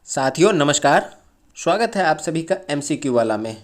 साथियों नमस्कार। स्वागत है आप सभी का एमसीक्यू वाला में।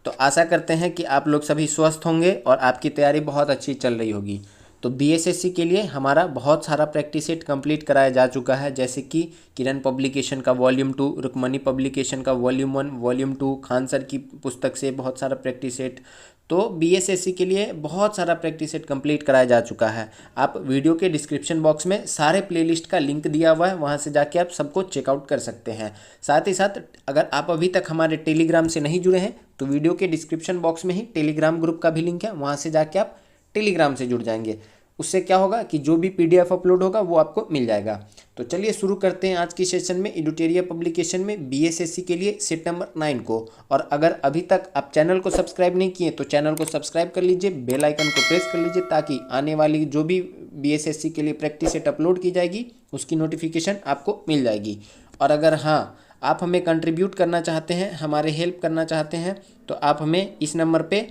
तो आशा करते हैं कि आप लोग सभी स्वस्थ होंगे और आपकी तैयारी बहुत अच्छी चल रही होगी। तो बीएसएससी के लिए हमारा बहुत सारा प्रैक्टिस सेट कंप्लीट कराया जा चुका है, जैसे कि किरण पब्लिकेशन का वॉल्यूम 2, रुक्मणी पब्लिकेशन का वॉल्यूम 1, वॉल्यूम 2, खान सर की पुस्तक से बहुत सारा प्रैक्टिस सेट। तो बीएसएससी के लिए बहुत सारा प्रैक्टिस सेट कंप्लीट कराया जा चुका है। आप वीडियो के डिस्क्रिप्शन बॉक्स में सारे प्लेलिस्ट का लिंक दिया हुआ है, वहाँ से जाके आप सबको चेकआउट कर सकते हैं। साथ ही साथ अगर आप अभी तक हमारे टेलीग्राम से नहीं जुड़े हैं तो वीडियो के डिस्क्रिप्शन बॉक्स में ही टेलीग्राम ग्रुप का भी लिंक है, वहाँ से जाके आप टेलीग्राम से जुड़ जाएंगे। उससे क्या होगा कि जो भी पीडीएफ अपलोड होगा वो आपको मिल जाएगा। तो चलिए शुरू करते हैं आज की सेशन में एडिटोरियल पब्लिकेशन में बीएसएससी के लिए सेट नंबर 9 को। और अगर अभी तक आप चैनल को सब्सक्राइब नहीं किए तो चैनल को सब्सक्राइब कर लीजिए, बेल आइकन को प्रेस कर लीजिए, ताकि आने वाली जो भी बीएसएससी के लिए प्रैक्टिस सेट अपलोड की जाएगी उसकी नोटिफिकेशन आपको मिल जाएगी। और अगर हाँ आप हमें कंट्रीब्यूट करना चाहते हैं, हमारे हेल्प करना चाहते हैं, तो आप हमें इस नंबर पे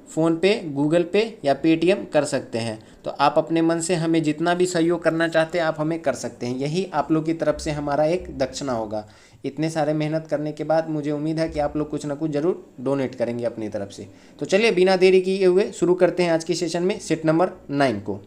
फ़ोनपे, गूगल पे या पेटीएम कर सकते हैं। तो आप अपने मन से हमें जितना भी सहयोग करना चाहते हैं आप हमें कर सकते हैं। यही आप लोग की तरफ से हमारा एक दक्षिणा होगा। इतने सारे मेहनत करने के बाद मुझे उम्मीद है कि आप लोग कुछ ना कुछ ज़रूर डोनेट करेंगे अपनी तरफ से। तो चलिए बिना देरी किए हुए शुरू करते हैं आज की सेशन में सेट नंबर 9 को।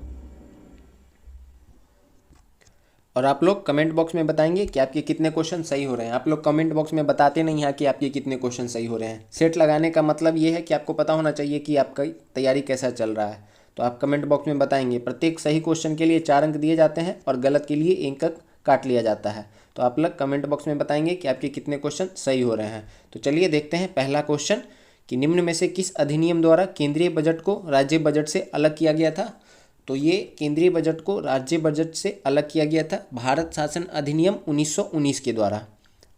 और आप लोग कमेंट बॉक्स में बताएंगे कि आपके कितने क्वेश्चन सही हो रहे हैं। आप लोग कमेंट बॉक्स में बताते नहीं हैं कि आपके कितने क्वेश्चन सही हो रहे हैं। सेट लगाने का मतलब ये है कि आपको पता होना चाहिए कि आपका तैयारी कैसा चल रहा है। तो आप कमेंट बॉक्स में बताएंगे। प्रत्येक सही क्वेश्चन के लिए 4 अंक दिए जाते हैं और गलत के लिए 1 अंक काट लिया जाता है। तो आप लोग कमेंट बॉक्स में बताएंगे कि आपके कितने क्वेश्चन सही हो रहे हैं। तो चलिए देखते हैं पहला क्वेश्चन कि निम्न में से किस अधिनियम द्वारा केंद्रीय बजट को राज्य बजट से अलग किया गया था। तो ये केंद्रीय बजट को राज्य बजट से अलग किया गया था भारत शासन अधिनियम 1919 के द्वारा।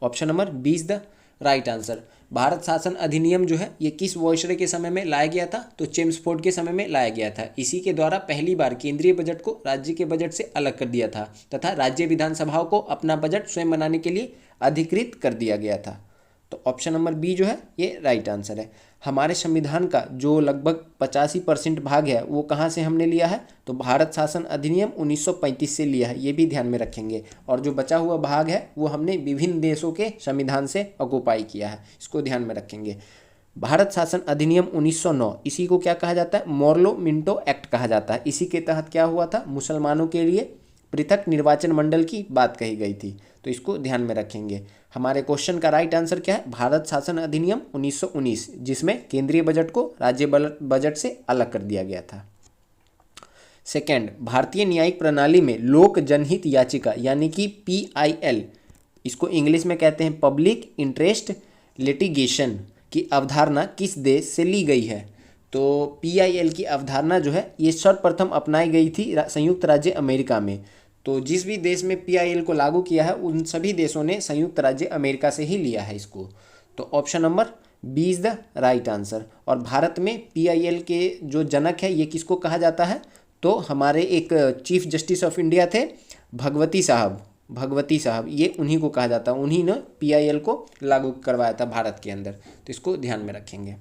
Option number B is the right answer. Bharat शासन अधिनियम जो है ये किस वायसरॉय के समय में लाया गया था? तो चेम्सफोर्ड के समय में लाया गया था। इसी के द्वारा पहली बार केंद्रीय बजट को राज्य के बजट से अलग कर दिया था तथा राज्य विधानसभाओं को अपना बजट स्वयं बनाने के लिए अधिकृत कर दिया गया था। तो ऑप्शन नंबर बी जो है ये राइट आंसर है। हमारे संविधान का जो लगभग 85% भाग है वो कहाँ से हमने लिया है? तो भारत शासन अधिनियम 1935 से लिया है, ये भी ध्यान में रखेंगे। और जो बचा हुआ भाग है वो हमने विभिन्न देशों के संविधान से ऑक्युपाई किया है, इसको ध्यान में रखेंगे। भारत शासन अधिनियम 1909 इसी को क्या कहा जाता है? मोर्लो मिंटो एक्ट कहा जाता है। इसी के तहत क्या हुआ था? मुसलमानों के लिए पृथक निर्वाचन मंडल की बात कही गई थी। तो इसको ध्यान में रखेंगे। हमारे क्वेश्चन का राइट आंसर क्या है? भारत शासन अधिनियम 1919, जिसमें केंद्रीय बजट को राज्य बजट से अलग कर दिया गया था। सेकंड, भारतीय न्यायिक प्रणाली में लोक जनहित याचिका यानी कि पीआईएल, इसको इंग्लिश में कहते हैं पब्लिक इंटरेस्ट लिटिगेशन की अवधारणा किस देश से ली गई है? तो पीआईएल की अवधारणा जो है ये सर्वप्रथम अपनाई गई थी संयुक्त राज्य अमेरिका में। तो जिस भी देश में पीआईएल को लागू किया है उन सभी देशों ने संयुक्त राज्य अमेरिका से ही लिया है इसको। तो option number B is the right answer. और भारत में पीआईएल के जो जनक है ये किसको कहा जाता है? तो हमारे एक चीफ जस्टिस ऑफ इंडिया थे भगवती साहब, ये उन्हीं को कहा जाता है। उन्हीं ने पीआईएल को लागू करवाया था भारत के अंदर। तो इसको ध्यान में रखेंगे।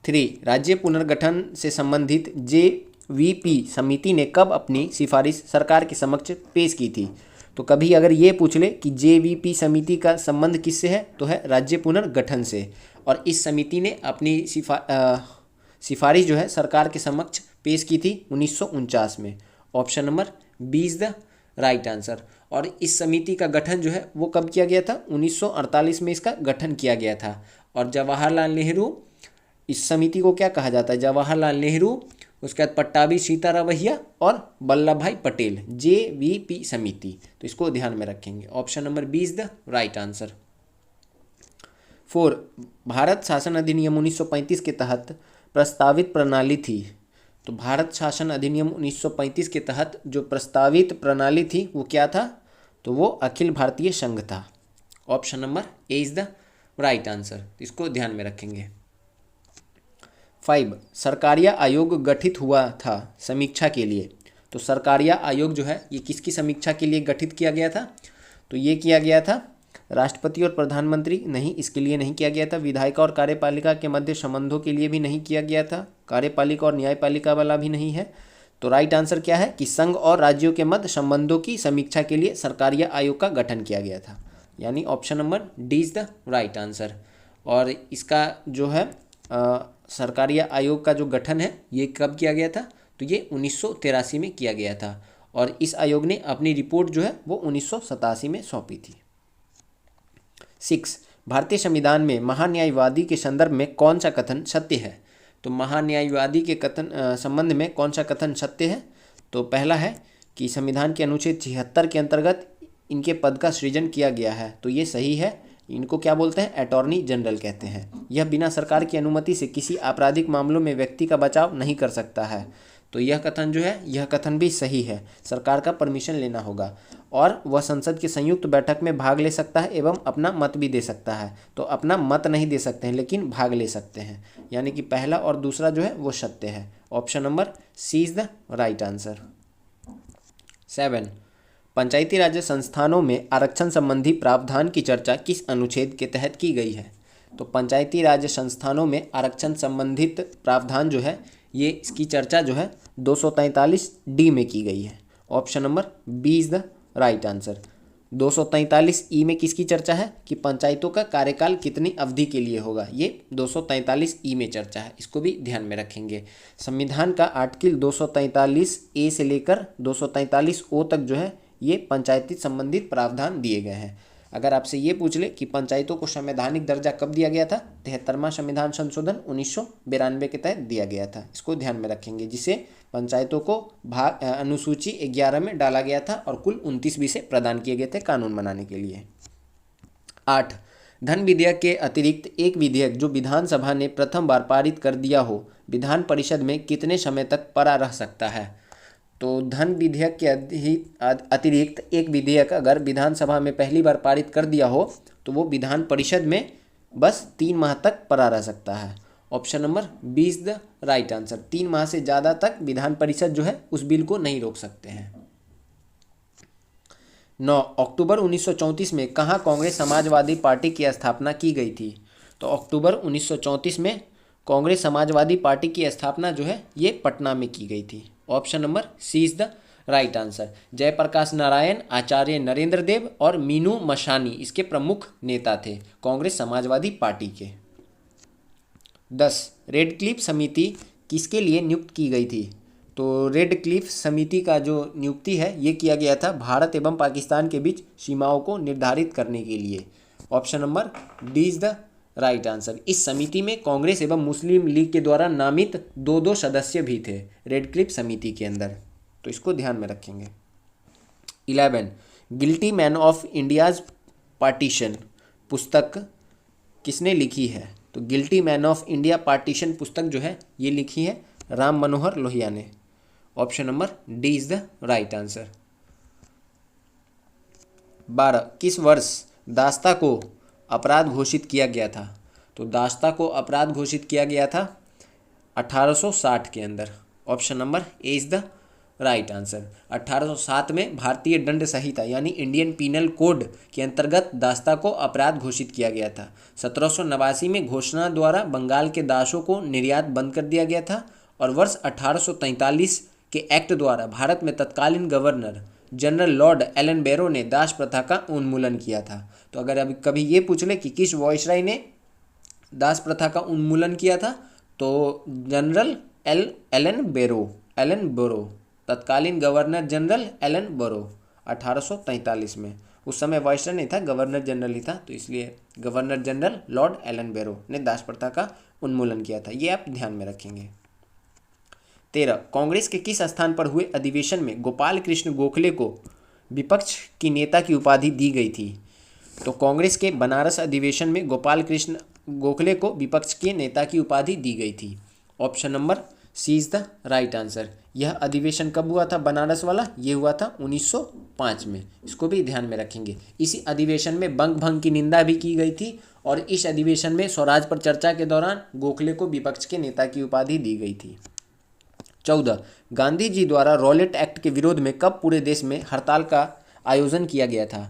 3, राज्य पुनर्गठन से संबंधित जेवीपी समिति ने कब अपनी सिफारिश सरकार के समक्ष पेश की थी? तो कभी अगर ये पूछ ले कि जेवीपी समिति का संबंध किससे है, तो है राज्य पुनर्गठन से। और इस समिति ने अपनी सिफारिश जो है सरकार के समक्ष पेश की थी 1949 में। Option number B is the right answer. और इस समिति का गठन जो है वो कब किया गया था? 1948 में इसका गठन किया गया था। और जवाहरलाल नेहरू, इस समिति को क्या कहा जाता है? जवाहरलाल नेहरू, उसके बाद पट्टाभी सीतारामैया और वल्लभ भाई पटेल, जेवीपी समिति। तो इसको ध्यान में रखेंगे। Option number B is the right answer. 4, Bharat शासन अधिनियम 1935 के तहत प्रस्तावित प्रणाली थी। तो भारत शासन अधिनियम 1935 के तहत जो प्रस्तावित प्रणाली थी वो क्या था? तो वो अखिल भारतीय संघ था। Option number A is the right answer. इसको ध्यान में रखेंगे। 5, सरकारिया आयोग गठित हुआ था समीक्षा के लिए। तो सरकारिया आयोग जो है ये किसकी समीक्षा के लिए गठित किया गया था? तो ये किया गया था राष्ट्रपति और प्रधानमंत्री, नहीं इसके लिए नहीं किया गया था। विधायिका और कार्यपालिका के मध्य संबंधों के लिए भी नहीं किया गया था। कार्यपालिका और न्यायपालिका वाला भी नहीं है। तो राइट आंसर क्या है कि संघ और राज्यों के मध्य संबंधों की समीक्षा के लिए सरकारीय आयोग का गठन किया गया था, यानी option number D is the right answer. और इसका जो है सरकारीय आयोग का जो गठन है ये कब किया गया था, तो ये 1983 में किया गया था और इस आयोग ने अपनी रिपोर्ट जो है वो 1987 में सौंपी थी। 6, भारतीय संविधान में महान्यायवादी के संदर्भ में कौन सा कथन सत्य है। तो महान्यायवादी के कथन संबंध में कौन सा कथन सत्य है, तो पहला है कि संविधान के अनुच्छेद 76 के अंतर्गत इनके पद का सृजन किया गया है, तो ये सही है। इनको क्या बोलते हैं, अटॉर्नी जनरल कहते हैं। यह बिना सरकार की अनुमति से किसी आपराधिक मामलों में व्यक्ति का बचाव नहीं कर सकता है, तो यह कथन जो है यह कथन भी सही है, सरकार का परमिशन लेना होगा। और वह संसद की संयुक्त बैठक में भाग ले सकता है एवं अपना मत भी दे सकता है, तो अपना मत नहीं दे सकते हैं लेकिन भाग ले सकते हैं, यानी कि पहला और दूसरा जो है वो सत्य है। Option number C is the right answer. 7, panchayati raj संस्थानों में आरक्षण संबंधी प्रावधान की चर्चा किस अनुच्छेद के तहत की गई है। तो पंचायती राज संस्थानों में आरक्षण संबंधित प्रावधान जो है ये इसकी चर्चा जो है 243D में की गई है। Option number B is the right answer. 243E में किसकी चर्चा है कि पंचायतों का कार्यकाल कितनी अवधि के लिए होगा, ये 243E में चर्चा है, इसको भी ध्यान में रखेंगे। संविधान का आर्टिकल 243A से लेकर 243O तक जो है ये पंचायती संबंधित प्रावधान दिए गए हैं। अगर आपसे ये पूछ ले कि पंचायतों को संवैधानिक दर्जा कब दिया गया था, 73वां संविधान संशोधन 1992 के तहत दिया गया था, इसको ध्यान में रखेंगे, जिसे पंचायतों को अनुसूची 11 में डाला गया था और कुल 29 विषय प्रदान किए गए थे कानून बनाने के लिए। 8, धन विधेयक के अतिरिक्त एक विधेयक जो विधानसभा ने प्रथम बार पारित कर दिया हो विधान परिषद में कितने समय तक पड़ा रह सकता है। तो धन विधेयक के अतिरिक्त एक विधेयक अगर विधानसभा में पहली बार पारित कर दिया हो तो वो विधान परिषद में बस 3 माह तक पड़ा रह सकता है। Option number B is the right answer. 3 माह से ज़्यादा तक विधान परिषद जो है उस बिल को नहीं रोक सकते हैं। 9, अक्टूबर 1934 में कहाँ कांग्रेस समाजवादी पार्टी की स्थापना की गई थी। तो अक्टूबर 1934 में कांग्रेस समाजवादी पार्टी की स्थापना जो है ये पटना में की गई थी। Option number C is the right answer. Jayaprakash Narayan, Acharya Narendra Dev और मीनू मशानी इसके प्रमुख नेता थे कांग्रेस समाजवादी पार्टी के। 10, रेड क्लिफ समिति किसके लिए नियुक्त की गई थी। तो रेड क्लिफ समिति का जो नियुक्ति है ये किया गया था भारत एवं पाकिस्तान के बीच सीमाओं को निर्धारित करने के लिए। Option number D is the right answer. इस समिति में कांग्रेस एवं मुस्लिम लीग के द्वारा नामित 2 सदस्य भी थे रेड क्लिफ समिति के अंदर, तो इसको ध्यान में रखेंगे। 11, guilty man of India's partition पुस्तक किसने लिखी है। तो guilty man of India partition पुस्तक जो है ये लिखी है राम मनोहर लोहिया ने। Option number D is the right answer. 12, किस वर्ष दास्ता को अपराध घोषित किया गया था। तो दास्ता को अपराध घोषित किया गया था 1860 के अंदर। Option number A is the right answer. 1807 में भारतीय दंड संहिता यानी इंडियन पीनल कोड के अंतर्गत दास्ता को अपराध घोषित किया गया था। 1789 में घोषणा द्वारा बंगाल के दासों को निर्यात बंद कर दिया गया था और वर्ष 1843 के एक्ट द्वारा भारत में तत्कालीन गवर्नर जनरल लॉर्ड एलन बैरो ने दास प्रथा का उन्मूलन किया था। तो अगर अभी कभी ये पूछ ले कि किस वॉइसराय ने दास प्रथा का उन्मूलन किया था, तो जनरल एलन बैरो, तत्कालीन गवर्नर जनरल एलन बैरो 1843 में। उस समय वॉइसराय नहीं था, गवर्नर जनरल ही था, तो इसलिए गवर्नर जनरल लॉर्ड एलन बैरो ने दास प्रथा का उन्मूलन किया था, ये आप ध्यान में रखेंगे। 13, कांग्रेस के किस स्थान पर हुए अधिवेशन में गोपाल कृष्ण गोखले को विपक्ष की नेता की उपाधि दी गई थी। तो कांग्रेस के बनारस अधिवेशन में गोपाल कृष्ण गोखले को विपक्ष के नेता की उपाधि दी गई थी। Option number C is the right answer. यह अधिवेशन कब हुआ था बनारस वाला, ये हुआ था 1905 में, इसको भी ध्यान में रखेंगे। इसी अधिवेशन में बंग भंग की निंदा भी की गई थी और इस अधिवेशन में स्वराज पर चर्चा के दौरान गोखले को विपक्ष के नेता की उपाधि दी गई थी। 14, गांधी जी द्वारा रॉलेट एक्ट के विरोध में कब पूरे देश में हड़ताल का आयोजन किया गया था।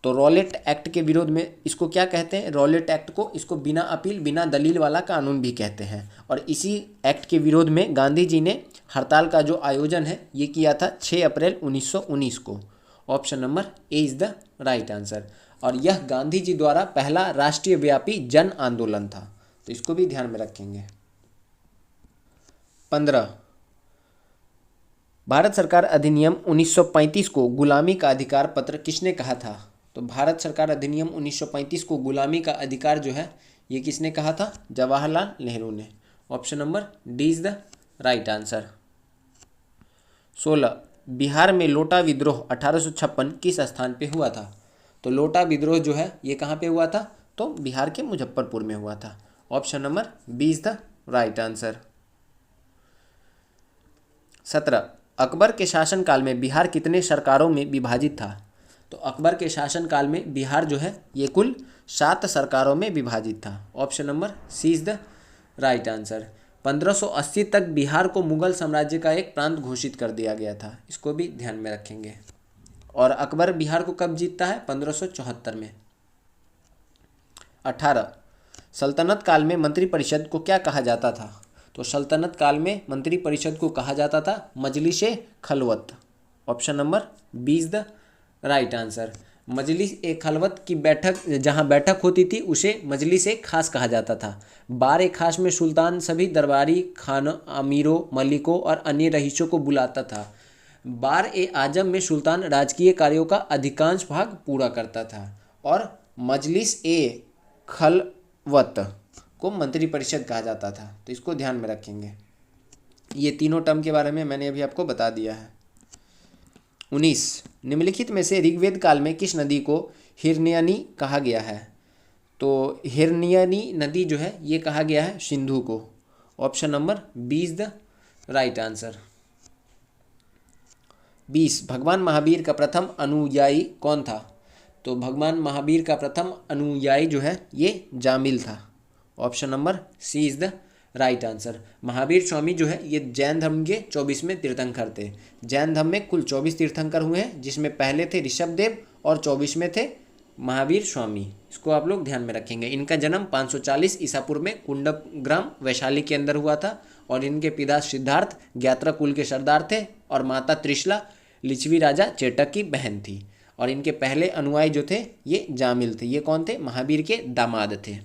तो रॉलेट एक्ट के विरोध में इसको क्या कहते हैं, रॉलेट एक्ट को, इसको बिना अपील बिना दलील वाला कानून भी कहते हैं। और इसी एक्ट के विरोध में गांधी जी ने हड़ताल का जो आयोजन है ये किया था 6 अप्रैल 1919 को। Option number A is the right answer. और यह गांधी जी द्वारा पहला राष्ट्रीय व्यापी जन आंदोलन था, तो इसको भी ध्यान में रखेंगे। 15, भारत सरकार अधिनियम 1935 को गुलामी का अधिकार पत्र किसने कहा था? तो भारत सरकार अधिनियम 1935 को गुलामी का अधिकार जो है ये किसने कहा था? जवाहरलाल नेहरू ने। Option number D is the right answer. 16, Bihar में लोटा विद्रोह 1856 किस स्थान पे हुआ था? तो लोटा विद्रोह जो है ये कहाँ पे हुआ था? तो बिहार के मुजफ्फरपुर में हुआ था। Option number B is the right answer. 17, अकबर के शासनकाल में बिहार कितने सरकारों में विभाजित था? तो अकबर के शासनकाल में बिहार जो है ये कुल 7 सरकारों में विभाजित था। Option number C is the right answer. 1580 तक बिहार को मुगल साम्राज्य का एक प्रांत घोषित कर दिया गया था, इसको भी ध्यान में रखेंगे। और अकबर बिहार को कब जीतता है? 1574 में। 18, सल्तनत काल में मंत्रिपरिषद को क्या कहा जाता था? तो सल्तनत काल में मंत्रिपरिषद को कहा जाता था Majlis-e Khalwat. Option number B is the right answer. Majlis-e Khalwat की बैठक, जहां बैठक होती थी उसे मजलिस-ए खास कहा जाता था। बार-ए-खास में सुल्तान सभी दरबारी खान, अमीरों, मलिकों और अन्य रईसों को बुलाता था। बार-ए-आजम में सुल्तान राजकीय कार्यों का अधिकांश भाग पूरा करता था। और मजलिस-ए खलवत को मंत्रिपरिषद कहा जाता था, तो इसको ध्यान में रखेंगे। ये तीनों टर्म के बारे में मैंने अभी आपको बता दिया है। 19, निम्नलिखित में से ऋग्वेद काल में किस नदी को हिरण्यनी कहा गया है? तो हिरण्यनी नदी जो है ये कहा गया है सिंधु को। Option number B is the right answer. 20, भगवान महावीर का प्रथम अनुयायी कौन था? तो भगवान महावीर का प्रथम अनुयायी जो है ये जामिल था। Option number C is the right answer. Mahavir Swami जो है ये जैन धर्म के 24वें तीर्थंकर थे। जैन धर्म में कुल 24 तीर्थंकर हुए हैं, जिसमें पहले थे ऋषभदेव और 24वें थे महावीर स्वामी। इसको आप लोग ध्यान में रखेंगे। इनका जन्म 540 ईसा पूर्व में कुंडग्राम वैशाली के अंदर हुआ था। और इनके पिता सिद्धार्थ ज्ञात्रा कुल के सरदार थे और माता त्रिशला लिच्छवी राजा चेटक की बहन थी। और इनके पहले अनुयायी जो थे ये जामिल थे। ये कौन थे? महावीर के दामाद थे।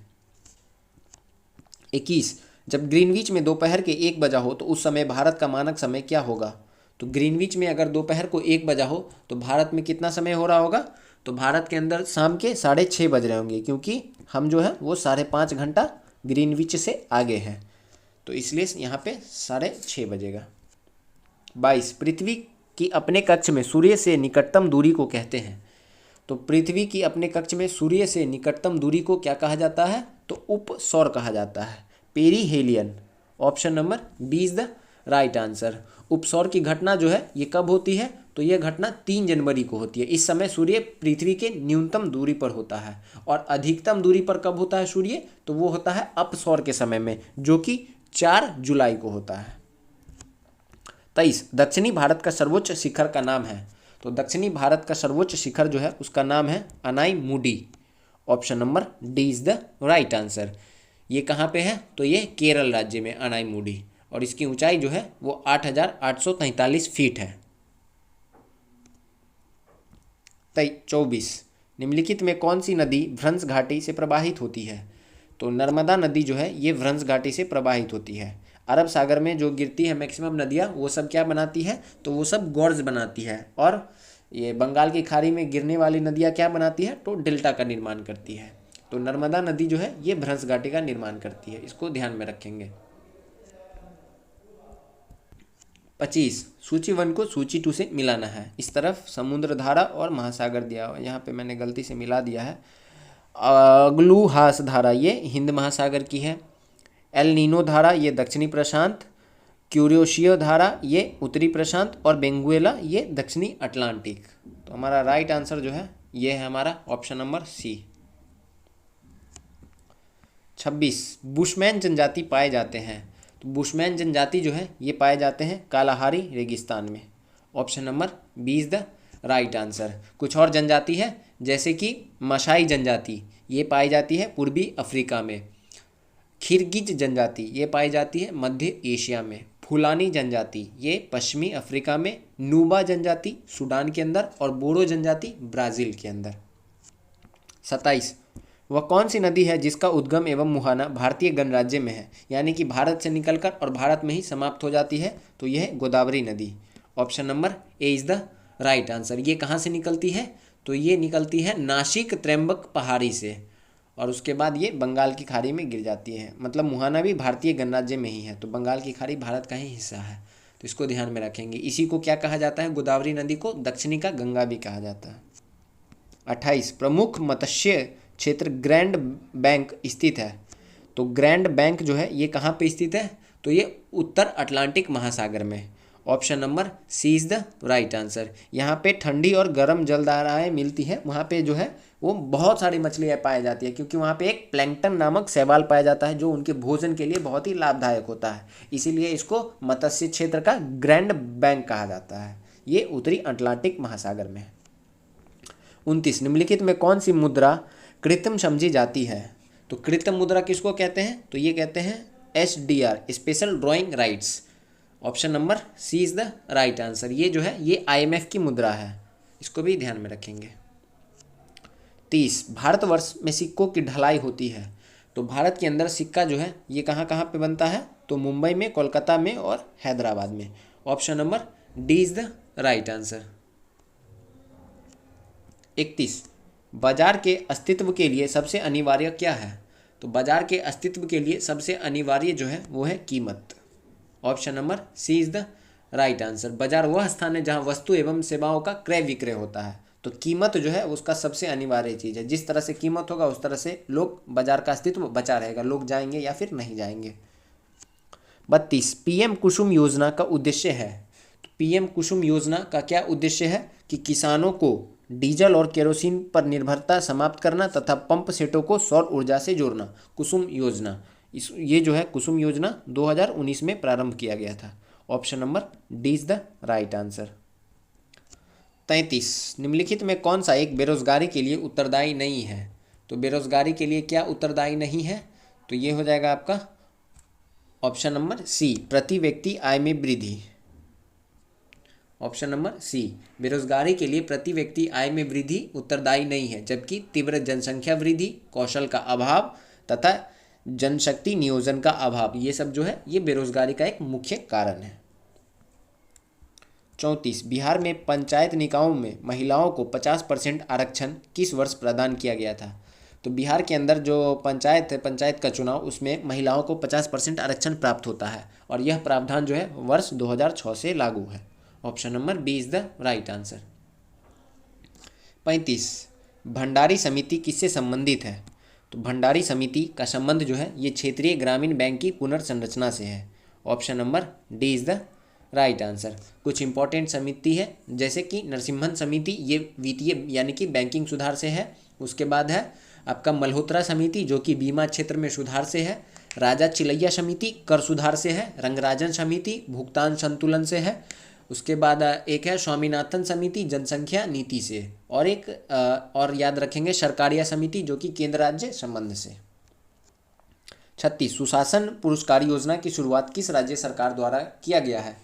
21, जब ग्रीनविच में दोपहर के 1 बजा हो तो उस समय भारत का मानक समय क्या होगा? तो ग्रीनविच में अगर दोपहर को 1 बजा हो तो भारत में कितना समय हो रहा होगा? तो भारत के अंदर शाम के 6:30 बज रहे होंगे, क्योंकि हम जो है वो 5.5 घंटा ग्रीनविच से आगे हैं, तो इसलिए यहाँ पे 6:30 बजेगा। 22, पृथ्वी की अपने कक्ष में सूर्य से निकटतम दूरी को कहते हैं। तो पृथ्वी की अपने कक्ष में सूर्य से निकटतम दूरी को क्या कहा जाता है? तो उपसौर कहा जाता है, perihelion. Option number B is the right answer. उपसौर की घटना जो है ये कब होती है? तो यह घटना 3 जनवरी को होती है। इस समय सूर्य पृथ्वी के न्यूनतम दूरी पर होता है। और अधिकतम दूरी पर कब होता है सूर्य? तो वो होता है अपसौर के समय में, जो कि 4 जुलाई को होता है। 23, दक्षिणी भारत का सर्वोच्च शिखर का नाम है। तो दक्षिणी भारत का सर्वोच्च शिखर जो है उसका नाम है Anaimudi. Option number D is the right answer. ये कहाँ पे है? तो ये केरल राज्य में अनाईमुडी, और इसकी ऊंचाई जो है वो 8,843 फीट है। 24, निम्नलिखित में कौन सी नदी भ्रंश घाटी से प्रवाहित होती है? तो नर्मदा नदी जो है ये भ्रंश घाटी से प्रवाहित होती है। अरब सागर में जो गिरती है मैक्सिमम नदियाँ वो सब क्या बनाती है? तो वो सब गॉर्ज बनाती है। और ये बंगाल की खाड़ी में गिरने वाली नदियाँ क्या बनाती है? तो डेल्टा का निर्माण करती है। तो नर्मदा नदी जो है ये भ्रंश घाटी का निर्माण करती है, इसको ध्यान में रखेंगे। 25, सूची 1 को सूची 2 से मिलाना है। इस तरफ समुद्र धारा और महासागर दिया हुआ है, यहाँ पे मैंने गलती से मिला दिया है। अग्लुहास धारा ये हिंद महासागर की है। एल नीनो धारा ये दक्षिणी प्रशांत, क्यूरियोशियो धारा ये उत्तरी प्रशांत, और बेंगुएला ये दक्षिणी अटलांटिक। तो हमारा राइट आंसर जो है ये है हमारा ऑप्शन नंबर सी। 26, बुशमैन जनजाति पाए जाते हैं। तो बुशमैन जनजाति जो है ये पाए जाते हैं कालाहारी रेगिस्तान में। Option number B is the right answer. कुछ और जनजाति है जैसे कि मसाई जनजाति ये पाई जाती है पूर्वी अफ्रीका में, खिरगिज जनजाति ये पाई जाती है मध्य एशिया में, फुलानी जनजाति ये पश्चिमी अफ्रीका में, नूबा जनजाति सूडान के अंदर और बोडो जनजाति ब्राज़ील के अंदर। 27 वह कौन सी नदी है जिसका उद्गम एवं मुहाना भारतीय गणराज्य में है, यानी कि भारत से निकलकर और भारत में ही समाप्त हो जाती है, तो यह है गोदावरी नदी। Option number A is the right answer. ये कहाँ से निकलती है, तो ये निकलती है नासिक त्र्यंबक पहाड़ी से और उसके बाद ये बंगाल की खाड़ी में गिर जाती है। मतलब मुहाना भी भारतीय गणराज्य में ही है, तो बंगाल की खाड़ी भारत का ही हिस्सा है, तो इसको ध्यान में रखेंगे। इसी को क्या कहा जाता है, गोदावरी नदी को दक्षिणी का गंगा भी कहा जाता है। 28 प्रमुख मत्स्य क्षेत्र ग्रैंड बैंक स्थित है, तो ग्रैंड बैंक जो है ये कहाँ पे स्थित है, तो ये उत्तर अटलांटिक महासागर में। Option number C is the right answer. यहाँ पे ठंडी और गर्म जलधाराएं मिलती है, वहाँ पे जो है वो बहुत सारी मछलियाँ पाई जाती है, क्योंकि वहाँ पे एक प्लैंकटन नामक शैवाल पाया जाता है जो उनके भोजन के लिए बहुत ही लाभदायक होता है, इसीलिए इसको मत्स्य क्षेत्र का ग्रैंड बैंक कहा जाता है। ये उत्तरी अटलांटिक महासागर में है। 29 निम्नलिखित में कौन सी मुद्रा कृत्रिम समझी जाती है, तो कृत्रिम मुद्रा किसको कहते हैं, तो ये कहते हैं SDR special drawing rights. Option number C is the right answer. ये जो है ये IMF की मुद्रा है, इसको भी ध्यान में रखेंगे। 30 भारतवर्ष में सिक्कों की ढलाई होती है, तो भारत के अंदर सिक्का जो है ये कहाँ कहाँ पे बनता है, तो मुंबई में, कोलकाता में और हैदराबाद में। Option number D is the right answer. 31 बाजार के अस्तित्व के लिए सबसे अनिवार्य क्या है, तो बाजार के अस्तित्व के लिए सबसे अनिवार्य जो है वो है कीमत। Option number C is the right answer. बाजार वह स्थान है जहां वस्तु एवं सेवाओं का क्रय विक्रय होता है, तो कीमत जो है उसका सबसे अनिवार्य चीज़ है। जिस तरह से कीमत होगा उस तरह से लोग बाजार का अस्तित्व बचा रहेगा, लोग जाएंगे या फिर नहीं जाएंगे। 32 PM कुसुम योजना का उद्देश्य है, तो PM कुसुम योजना का क्या उद्देश्य है कि किसानों को डीजल और केरोसिन पर निर्भरता समाप्त करना तथा पंप सेटों को सौर ऊर्जा से जोड़ना। कुसुम योजना ये जो है कुसुम योजना 2019 में प्रारंभ किया गया था। Option number D is the right answer. 33 निम्नलिखित में कौन सा एक बेरोजगारी के लिए उत्तरदायी नहीं है, तो बेरोजगारी के लिए क्या उत्तरदायी नहीं है, तो ये हो जाएगा आपका ऑप्शन नंबर सी प्रति व्यक्ति आय में वृद्धि। ऑप्शन नंबर सी बेरोजगारी के लिए प्रति व्यक्ति आय में वृद्धि उत्तरदायी नहीं है, जबकि तीव्र जनसंख्या वृद्धि, कौशल का अभाव तथा जनशक्ति नियोजन का अभाव ये सब जो है ये बेरोजगारी का एक मुख्य कारण है। 34 बिहार में पंचायत निकायों में महिलाओं को 50% आरक्षण किस वर्ष प्रदान किया गया था, तो बिहार के अंदर जो पंचायत है, पंचायत का चुनाव, उसमें महिलाओं को 50% आरक्षण प्राप्त होता है और यह प्रावधान जो है वर्ष 2006 से लागू है। Option number B is the right answer. 35 Bhandari समिति किससे संबंधित है, तो भंडारी समिति का संबंध जो है ये क्षेत्रीय ग्रामीण बैंक की पुनर्संरचना से है। Option number D is the right answer. कुछ इंपॉर्टेंट समिति है जैसे कि नरसिम्हन समिति, ये वित्तीय यानी कि बैंकिंग सुधार से है। उसके बाद है आपका मल्होत्रा समिति जो कि बीमा क्षेत्र में सुधार से है। राजा चिलैया समिति कर सुधार से है। रंगराजन समिति भुगतान संतुलन से है। उसके बाद एक है स्वामीनाथन समिति जनसंख्या नीति से, और एक और याद रखेंगे सरकारिया समिति जो कि केंद्र राज्य संबंध से। 36 सुशासन पुरस्कार योजना की शुरुआत किस राज्य सरकार द्वारा किया गया है,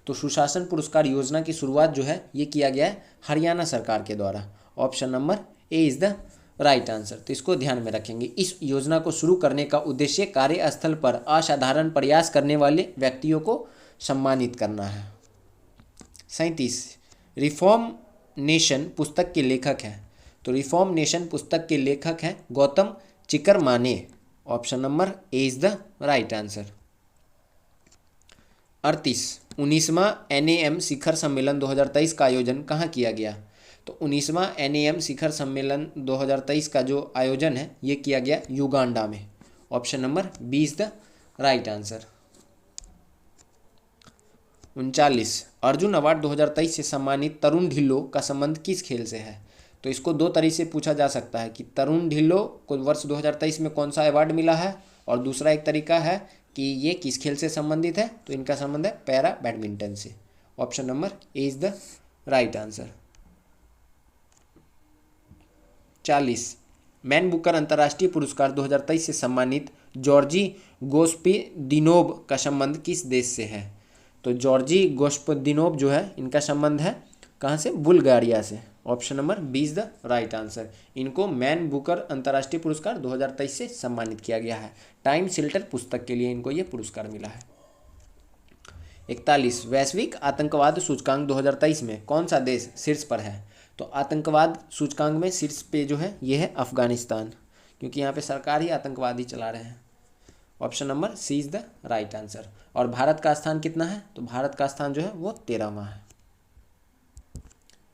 तो सुशासन पुरस्कार योजना की शुरुआत जो है ये किया गया है हरियाणा सरकार के द्वारा। Option number A is the right answer, तो इसको ध्यान में रखेंगे। इस योजना को शुरू करने का उद्देश्य कार्यस्थल पर असाधारण प्रयास करने वाले व्यक्तियों को सम्मानित करना है। 37 रिफॉर्म नेशन पुस्तक के लेखक हैं, तो रिफॉर्म नेशन पुस्तक के लेखक हैं Gautam Chikermane. Option number A is the right answer. 38 19वां NAM शिखर सम्मेलन 2023 का आयोजन कहाँ किया गया, तो 19वां NAM शिखर सम्मेलन 2023 का जो आयोजन है ये किया गया युगांडा में। Option number B is the right answer. 39 Arjun award 2023 से सम्मानित तरुण ढिल्लो का संबंध किस खेल से है, तो इसको दो तरीके से पूछा जा सकता है कि तरुण ढिल्लो को वर्ष 2023 में कौन सा अवार्ड मिला है, और दूसरा एक तरीका है कि ये किस खेल से संबंधित है, तो इनका संबंध है पैरा बैडमिंटन से। Option number A is the right answer. 40 man Booker अंतर्राष्ट्रीय पुरस्कार 2023 से सम्मानित जॉर्जी गोस्पिदिनोव का संबंध किस देश से है? तो जॉर्जी गोस्पिदिनोव जो है इनका संबंध है कहाँ से? बुल्गारिया से। Option number B is the right answer. इनको मैन बुकर अंतर्राष्ट्रीय पुरस्कार 2023 से सम्मानित किया गया है। टाइम शेल्टर पुस्तक के लिए इनको ये पुरस्कार मिला है। 41 वैश्विक आतंकवाद सूचकांक 2023 में कौन सा देश शीर्ष पर है? तो आतंकवाद सूचकांक में शीर्ष पे जो है ये है अफगानिस्तान, क्योंकि यहाँ पे सरकार ही आतंकवाद ही चला रहे हैं। Option number C is the right answer. और भारत का स्थान कितना है? तो भारत का स्थान जो है वो 13वां है।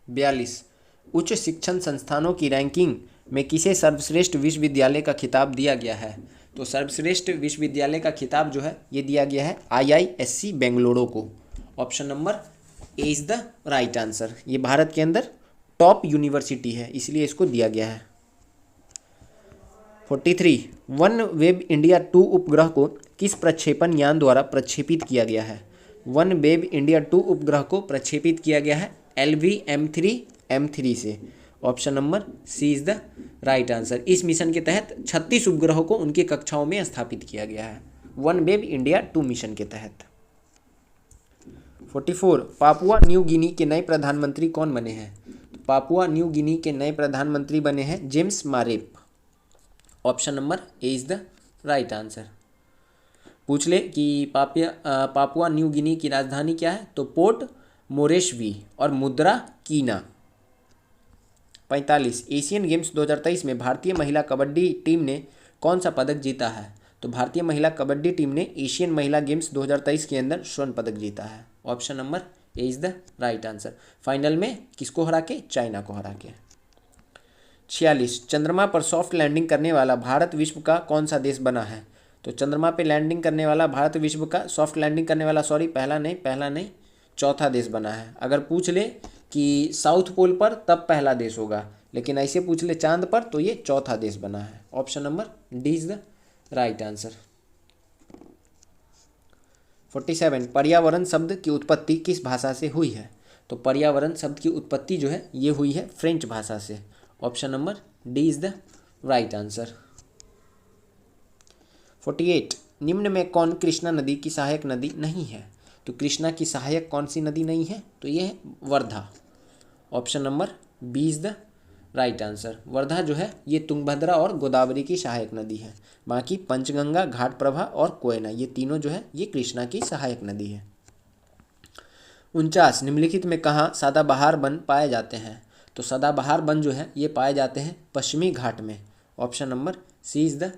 42 उच्च शिक्षण संस्थानों की रैंकिंग में किसे सर्वश्रेष्ठ विश्वविद्यालय का खिताब दिया गया है? तो सर्वश्रेष्ठ विश्वविद्यालय का खिताब जो है ये दिया गया है IISc बेंगलुरु को। Option number A is the right answer. ये भारत के अंदर टॉप यूनिवर्सिटी है, इसलिए इसको दिया गया है। 43 वन वेब इंडिया 2 उपग्रह को किस प्रक्षेपण यान द्वारा प्रक्षेपित किया गया है? वन वेब इंडिया 2 उपग्रह को प्रक्षेपित किया गया है LVM-3 से। Option number C is the right answer. इस मिशन के तहत 36 उपग्रहों को उनकी कक्षाओं में स्थापित किया गया है, वन वेब इंडिया 2 मिशन के तहत। 44 पापुआ न्यू गिनी के नए प्रधानमंत्री कौन बने हैं? तो पापुआ न्यू गिनी के नए प्रधानमंत्री बने हैं James Marape. Option number A is the right answer. पूछ ले कि पापुआ न्यू गिनी की राजधानी क्या है? तो पोर्ट मोरेस्बी और मुद्रा कीना। 45 एशियन गेम्स 2023 में भारतीय महिला कबड्डी टीम ने कौन सा पदक जीता है? तो भारतीय महिला कबड्डी टीम ने एशियन महिला गेम्स 2023 के अंदर स्वर्ण पदक जीता है। Option number A is the right answer. Final में किसको हरा के? चाइना को हरा के। 46 चंद्रमा पर सॉफ्ट लैंडिंग करने वाला भारत विश्व का कौन सा देश बना है? तो चंद्रमा पे लैंडिंग करने वाला भारत विश्व का सॉफ्ट लैंडिंग करने वाला पहला नहीं चौथा देश बना है। अगर पूछ ले कि साउथ पोल पर तब पहला देश होगा, लेकिन ऐसे पूछ ले चांद पर तो ये चौथा देश बना है। Option number D is the right answer. 47 पर्यावरण शब्द की उत्पत्ति किस भाषा से हुई है? तो पर्यावरण शब्द की उत्पत्ति जो है ये हुई है फ्रेंच भाषा से। Option number D is the right answer. 48 निम्न में कौन कृष्णा नदी की सहायक नदी नहीं है? तो कृष्णा की सहायक कौन सी नदी नहीं है? तो ये है Wardha. Option number B is the right answer. Wardha जो है ये तुंगभद्रा और गोदावरी की सहायक नदी है। बाकी पंचगंगा, घाटप्रभा और कोयना ये तीनों जो है ये कृष्णा की सहायक नदी है। 49 निम्नलिखित में कहाँ सदाबहार वन पाए जाते हैं? तो सदाबहार वन जो है ये पाए जाते हैं पश्चिमी घाट में। Option number C is the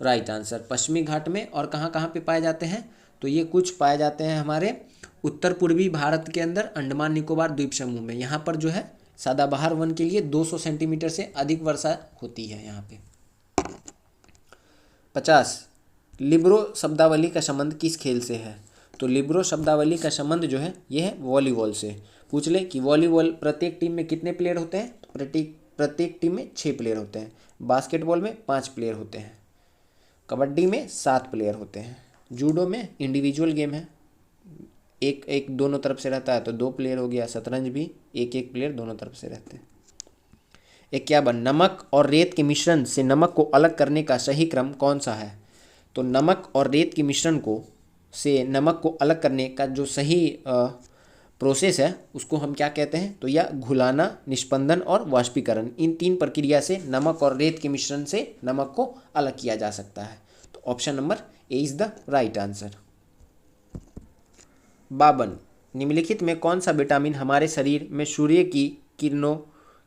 right answer. पश्चिमी घाट में और कहाँ कहाँ पे पाए जाते हैं? तो ये कुछ पाए जाते हैं हमारे उत्तर पूर्वी भारत के अंदर अंडमान निकोबार द्वीप समूह में। यहाँ पर जो है सदाबहार वन के लिए 200 सेंटीमीटर से अधिक वर्षा होती है यहाँ पे। 50 लिब्रो शब्दावली का संबंध किस खेल से है? तो लिब्रो शब्दावली का संबंध जो है ये है वॉलीबॉल से। पूछ ले कि वॉलीबॉल प्रत्येक टीम में कितने प्लेयर होते हैं? तो प्रत्येक टीम में 6 प्लेयर होते हैं। बास्केटबॉल में 5 प्लेयर होते हैं। कबड्डी में 7 प्लेयर होते हैं। जूडो में इंडिविजुअल गेम है, एक एक दोनों तरफ से रहता है तो 2 प्लेयर हो गया। शतरंज भी एक एक प्लेयर दोनों तरफ से रहते हैं। 51 नमक और रेत के मिश्रण से नमक को अलग करने का सही क्रम कौन सा है? तो नमक और रेत के मिश्रण से नमक को अलग करने का जो सही प्रोसेस है उसको हम क्या कहते हैं? तो यह घुलाना, निष्पंदन और वाष्पीकरण, इन 3 प्रक्रिया से नमक और रेत के मिश्रण से नमक को अलग किया जा सकता है। तो option number A is the right answer. 52 निम्नलिखित में कौन सा विटामिन हमारे शरीर में सूर्य की किरणों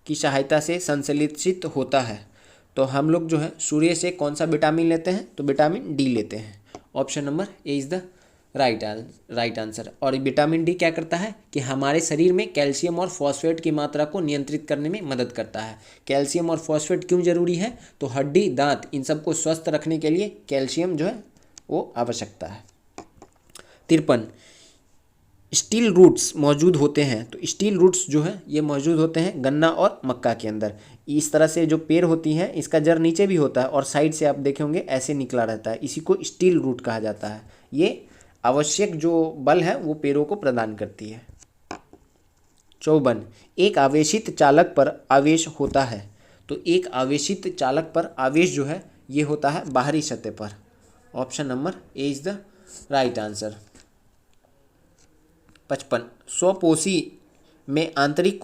की सहायता से संश्लेषित होता है? तो हम लोग जो है सूर्य से कौन सा विटामिन लेते हैं? तो विटामिन डी लेते हैं। Option number A is the right answer. और विटामिन डी क्या करता है कि हमारे शरीर में कैल्शियम और फॉस्फेट की मात्रा को नियंत्रित करने में मदद करता है। कैल्शियम और फॉस्फेट क्यों जरूरी है? तो हड्डी, दांत इन सबको स्वस्थ रखने के लिए कैल्शियम जो है वो आवश्यकता है। 53 स्टील रूट्स मौजूद होते हैं। तो स्टील रूट्स जो है ये मौजूद होते हैं गन्ना और मक्का के अंदर। इस तरह से जो पेड़ होती है इसका जड़ नीचे भी होता है और साइड से आप देखे होंगे ऐसे निकला रहता है, इसी को स्टील रूट कहा जाता है। ये आवश्यक जो बल है वो पेड़ों को प्रदान करती है। 54 एक आवेशित चालक पर आवेश होता है तो एक आवेशित चालक पर आवेश जो है ये होता है बाहरी सतह पर। Option number A is the right answer. 55 स्वपोषी में आंतरिक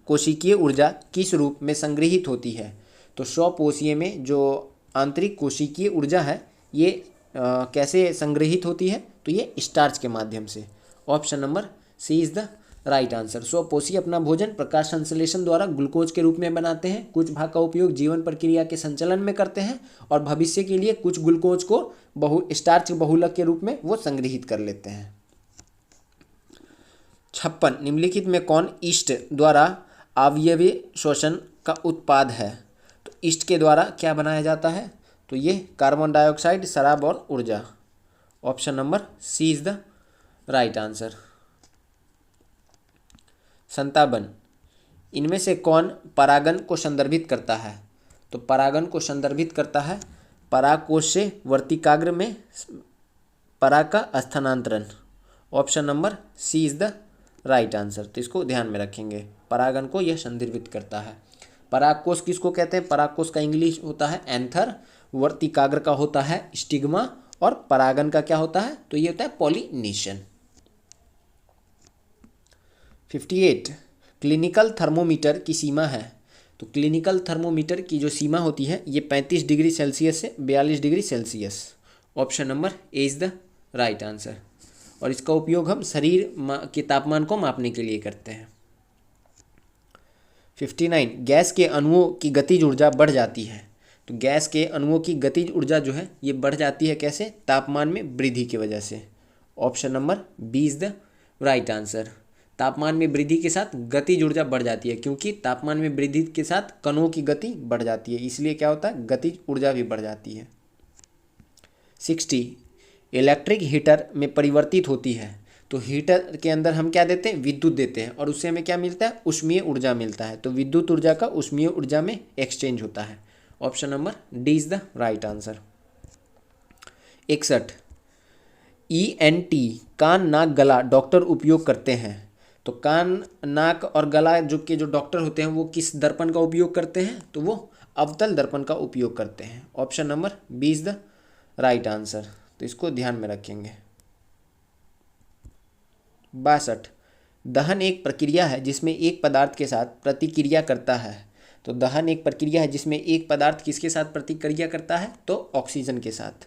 कोशिकीय ऊर्जा किस रूप में संग्रहित होती है? तो स्वपोषीय में जो आंतरिक कोशिकीय ऊर्जा है ये कैसे संग्रहित होती है? तो ये स्टार्च के माध्यम से। Option number C is the right answer. स्वपोषी अपना भोजन प्रकाश संश्लेषण द्वारा ग्लूकोज के रूप में बनाते हैं, कुछ भाग का उपयोग जीवन प्रक्रिया के संचालन में करते हैं और भविष्य के लिए कुछ ग्लूकोज को स्टार्च बहुलक के रूप में वो संग्रहित कर लेते हैं। 56 निम्नलिखित में कौन ईस्ट द्वारा अवयवीय श्वसन का उत्पाद है? तो ईस्ट के द्वारा क्या बनाया जाता है? तो ये कार्बन डाइऑक्साइड, शराब और ऊर्जा। Option number C is the right answer. 57 इनमें से कौन परागन को संदर्भित करता है? तो परागन को संदर्भित करता है परागकोश से वर्तिकाग्र में पराग का स्थानांतरण। Option number C is the right answer. तो इसको ध्यान में रखेंगे, परागन को यह संदर्भित करता है। परागकोश किसको कहते हैं? परागकोश का इंग्लिश होता है एंथर, वर्तिकाग्र का होता है स्टिग्मा और परागन का क्या होता है? तो ये होता है पॉलिनेशन। 58 क्लिनिकल थर्मोमीटर की सीमा है? तो क्लिनिकल थर्मोमीटर की जो सीमा होती है ये 35 डिग्री सेल्सियस से 42 degree Celsius. Option number A is the right answer. और इसका उपयोग हम शरीर के तापमान को मापने के लिए करते हैं। 59 गैस के अणुओं की गतिज ऊर्जा बढ़ जाती है? तो गैस के अणुओं की गतिज ऊर्जा जो है ये बढ़ जाती है कैसे? तापमान में वृद्धि की वजह से। Option number B is the right answer. तापमान में वृद्धि के साथ गतिज ऊर्जा बढ़ जाती है, क्योंकि तापमान में वृद्धि के साथ कणों की गति बढ़ जाती है, इसलिए क्या होता है? गतिज ऊर्जा भी बढ़ जाती है। 60 इलेक्ट्रिक हीटर में परिवर्तित होती है? तो हीटर के अंदर हम क्या देते हैं? विद्युत देते हैं और उससे हमें क्या मिलता है? ऊष्मीय ऊर्जा मिलता है। तो विद्युत ऊर्जा का ऊष्मीय ऊर्जा में एक्सचेंज होता है। Option number D is the right answer. 61 ENT कान नाक गला डॉक्टर उपयोग करते हैं? तो कान नाक और गला जो डॉक्टर होते हैं वो किस दर्पण का उपयोग करते हैं? तो वो अवतल दर्पण का उपयोग करते हैं। Option number B is the right answer. तो इसको ध्यान में रखेंगे। 62 दहन एक प्रक्रिया है जिसमें एक पदार्थ के साथ प्रतिक्रिया करता है? तो दहन एक प्रक्रिया है जिसमें एक पदार्थ किसके साथ प्रतिक्रिया करता है? तो ऑक्सीजन के साथ।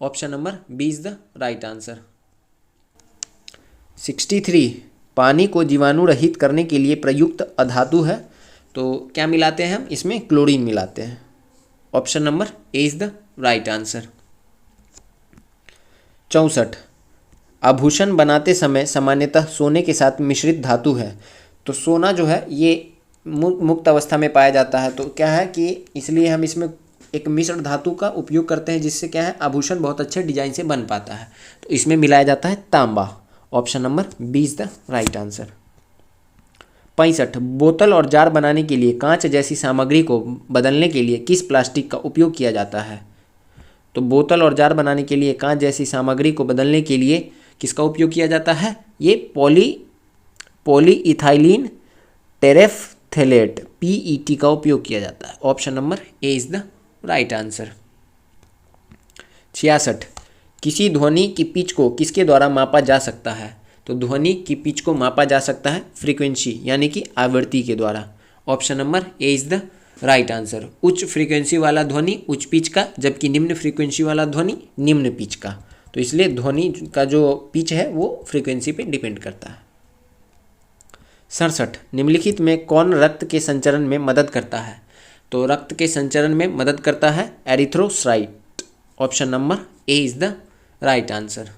Option number B is the right answer. 63 पानी को जीवाणु रहित करने के लिए प्रयुक्त अधातु है? तो क्या मिलाते हैं हम इसमें? क्लोरीन मिलाते हैं। Option number A is the right answer. 64 आभूषण बनाते समय सामान्यतः सोने के साथ मिश्रित धातु है? तो सोना जो है ये मुक्त अवस्था में पाया जाता है, तो क्या है कि इसलिए हम इसमें एक मिश्र धातु का उपयोग करते हैं, जिससे क्या है आभूषण बहुत अच्छे डिजाइन से बन पाता है। तो इसमें मिलाया जाता है तांबा। Option number B is the right answer. 65 बोतल और जार बनाने के लिए कांच जैसी सामग्री को बदलने के लिए किस प्लास्टिक का उपयोग किया जाता है? तो बोतल और जार बनाने के लिए कांच जैसी सामग्री को बदलने के लिए किसका उपयोग किया जाता है? ये पॉलीइथाइलिन टेरेफ्थेलेट PET का उपयोग किया जाता है। Option number A is the right answer. 66 किसी ध्वनि की पिच को किसके द्वारा मापा जा सकता है? तो ध्वनि की पिच को मापा जा सकता है फ्रीक्वेंसी यानी कि आवृत्ति के द्वारा। Option number A is the right answer. उच्च फ्रीक्वेंसी वाला ध्वनि उच्च पिच का, जबकि निम्न फ्रीक्वेंसी वाला ध्वनि निम्न पिच का। तो इसलिए ध्वनि का जो पिच है वो फ्रीक्वेंसी पे डिपेंड करता है। 67 निम्नलिखित में कौन रक्त के संचरण में मदद करता है? तो रक्त के संचरण में मदद करता है erythrocyte. Option number A is the right answer.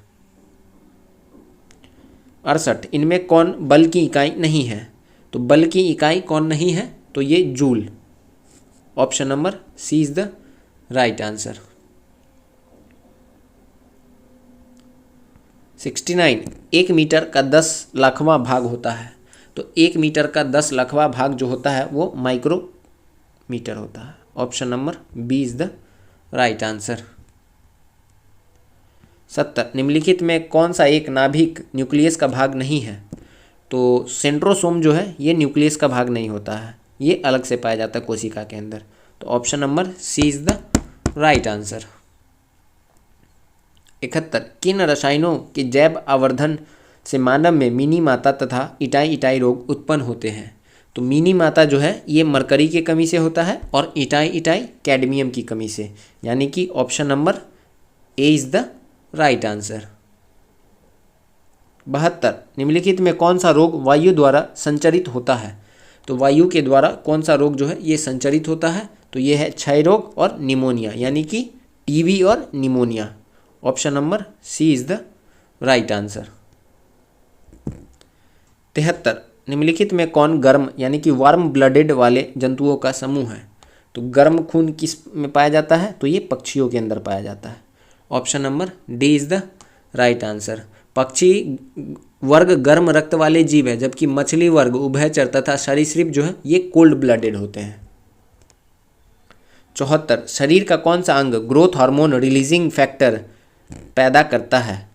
68 इनमें कौन बल की इकाई नहीं है? तो बल की इकाई कौन नहीं है? तो ये joule. Option number C is the right answer. 69 1 metre का 10 लाखवां भाग होता है? तो 1 मीटर का 10 लाखवां भाग जो होता है वो माइक्रोमीटर होता है। Option number B is the right answer. 70 निम्नलिखित में कौन सा एक नाभिक न्यूक्लियस का भाग नहीं है? तो सेंट्रोसोम जो है ये न्यूक्लियस का भाग नहीं होता है, ये अलग से पाया जाता है कोशिका के अंदर। तो option number C is the right answer. 71 किन रसायनों के जैव आवर्धन से मानव में मिनी माता तथा इटाई इटाई रोग उत्पन्न होते हैं? तो मिनी माता जो है ये मरकरी की कमी से होता है और इटाई इटाई कैडमियम की कमी से, यानी कि option number A is the right answer. 72 निम्नलिखित में कौन सा रोग वायु द्वारा संचरित होता है? तो वायु के द्वारा कौन सा रोग जो है ये संचरित होता है? तो ये है क्षय रोग और निमोनिया, यानी कि टीबी और pneumonia. Option number C is the right answer. 73 निम्नलिखित में कौन गर्म यानी कि वार्म ब्लडेड वाले जंतुओं का समूह है? तो गर्म खून किस में पाया जाता है? तो ये पक्षियों के अंदर पाया जाता है। Option number D is the right answer. पक्षी वर्ग गर्म रक्त वाले जीव है, जबकि मछली वर्ग उभयचर तथा सरीसृप जो है ये कोल्ड ब्लडेड होते हैं। 74 शरीर का कौन सा अंग ग्रोथ हार्मोन रिलीजिंग फैक्टर पैदा करता है?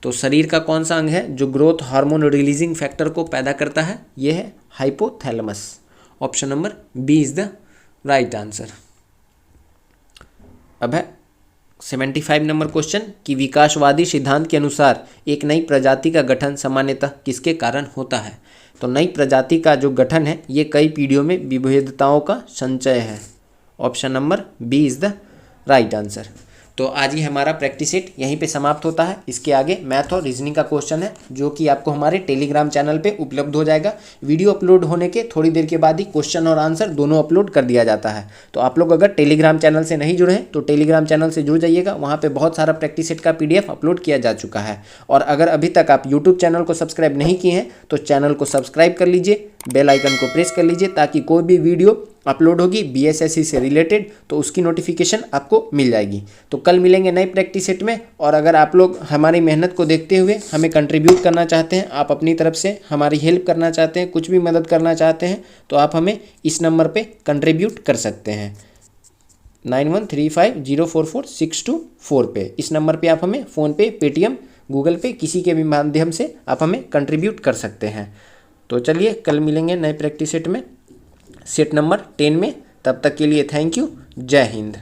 तो शरीर का कौन सा अंग है जो ग्रोथ हार्मोन रिलीजिंग फैक्टर को पैदा करता है? यह है hypothalamus. Option number B is the right answer. अब है 75 नंबर क्वेश्चन कि विकासवादी सिद्धांत के अनुसार एक नई प्रजाति का गठन सामान्यतः किसके कारण होता है? तो नई प्रजाति का जो गठन है ये कई पीढ़ियों में विविधताओं का संचय है। Option number B is the right answer. तो आज ही हमारा प्रैक्टिस सेट यहीं पे समाप्त होता है। इसके आगे मैथ और रीजनिंग का क्वेश्चन है जो कि आपको हमारे टेलीग्राम चैनल पे उपलब्ध हो जाएगा। वीडियो अपलोड होने के थोड़ी देर के बाद ही क्वेश्चन और आंसर दोनों अपलोड कर दिया जाता है। तो आप लोग अगर टेलीग्राम चैनल से नहीं जुड़े हैं तो टेलीग्राम चैनल से जुड़ जाइएगा, वहाँ पर बहुत सारा प्रैक्टिस सेट का PDF अपलोड किया जा चुका है। और अगर अभी तक आप यूट्यूब चैनल को सब्सक्राइब नहीं किए हैं तो चैनल को सब्सक्राइब कर लीजिए, बेल आइकन को प्रेस कर लीजिए ताकि कोई भी वीडियो अपलोड होगी BSSC से रिलेटेड तो उसकी नोटिफिकेशन आपको मिल जाएगी। तो कल मिलेंगे नए प्रैक्टिस सेट में। और अगर आप लोग हमारी मेहनत को देखते हुए हमें कंट्रीब्यूट करना चाहते हैं, आप अपनी तरफ से हमारी हेल्प करना चाहते हैं, कुछ भी मदद करना चाहते हैं तो आप हमें इस नंबर पे कंट्रीब्यूट कर सकते हैं 9135044624 पे। इस नंबर पे आप हमें फ़ोनपे, पेटीएम, गूगल पे किसी के भी माध्यम से आप हमें कंट्रीब्यूट कर सकते हैं। तो चलिए कल मिलेंगे नए प्रैक्टिस सेट में, सेट नंबर 10 में। तब तक के लिए थैंक यू। जय हिंद।